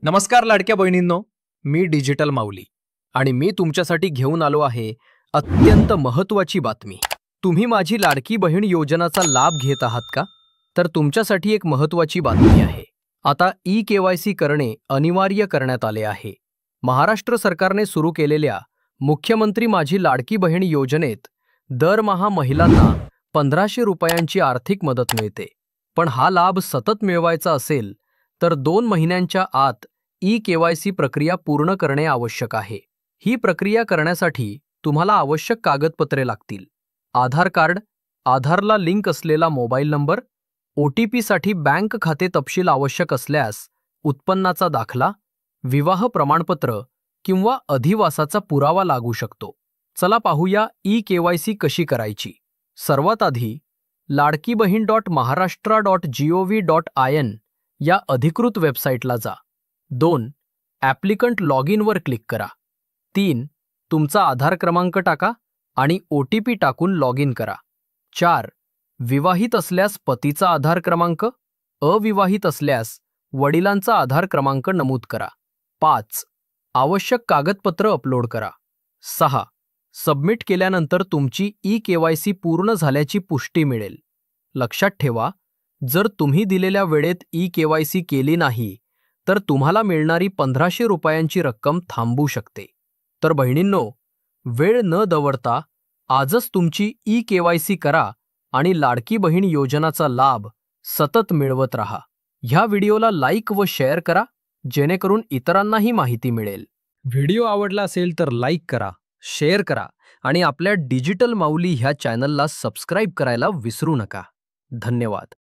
नमस्कार लाडक्या बहिणींनो, मी डिजिटल माऊली आणि मी तुमच्यासाठी घेऊन आलो आहे अत्यंत महत्त्वाची बातमी। तुम्ही माझी लाडकी बहीण योजनाचा लाभ घेत आहात का? तर तुमच्यासाठी एक महत्त्वाची बातमी आहे। आता ई-केवायसी करणे अनिवार्य करण्यात आले आहे। महाराष्ट्र सरकारने सुरू केलेल्या मुख्यमंत्री माझी लाडकी बहीण योजनेत दरमहा महिलांना 1500 रुपयांची आर्थिक मदत मिळते। पण हा लाभ सतत मिळवायचा असेल तर 2 महिन्यांच्या आत ई-केवायसी प्रक्रिया पूर्ण करणे आवश्यक आहे। ही प्रक्रिया करण्यासाठी तुम्हाला आवश्यक कागदपत्रे लागतील। आधार कार्ड, आधारला लिंक असलेला मोबाईल नंबर, OTP साठी बँक खाते तपशील आवश्यक असल्यास उत्पन्नाचा दाखला, विवाह प्रमाणपत्र किंवा अधिवासाचा पुरावा लागू शकतो। चला पाहूया ई-केवायसी कशी करायची। सर्वात आधी ladkibaheen.maharashtra.gov.in या अधिकृत वेबसाईटला जा। 2. ॲप्लिकंट लॉगिन वर क्लिक करा। 3. तुमचा आधार क्रमांक टाका आणि OTP टाकून लॉगिन करा। 4. विवाहित असल्यास पतीचा आधार क्रमांक, अविवाहित असल्यास वडिलांचा आधार क्रमांक नमूद करा। 5. आवश्यक कागदपत्र अपलोड करा। 6. सबमिट केल्यानंतर तुमची ई-केवायसी पूर्ण झाल्याची पुष्टी मिळेल। लक्षात ठेवा, जर तुम्ही दिलेल्या वेळेत ई-केवायसी केली नाही तर तुम्हाला मिळणारी 1500 रुपयांची रक्कम थांबू शकते। तर बहिणींनो, वेळ न दवडता आजच तुमची ई-केवायसी करा आणि लाडकी बहीण योजनाचा लाभ सतत मिळवत राहा। ह्या व्हिडिओला लाईक व शेअर करा जेणेकरून इतरांनाही माहिती मिळेल। व्हिडिओ आवडला असेल तर लाईक करा, शेअर करा आणि आपल्या डिजिटल माऊली ह्या चॅनलला सबस्क्राईब करायला विसरू नका। धन्यवाद।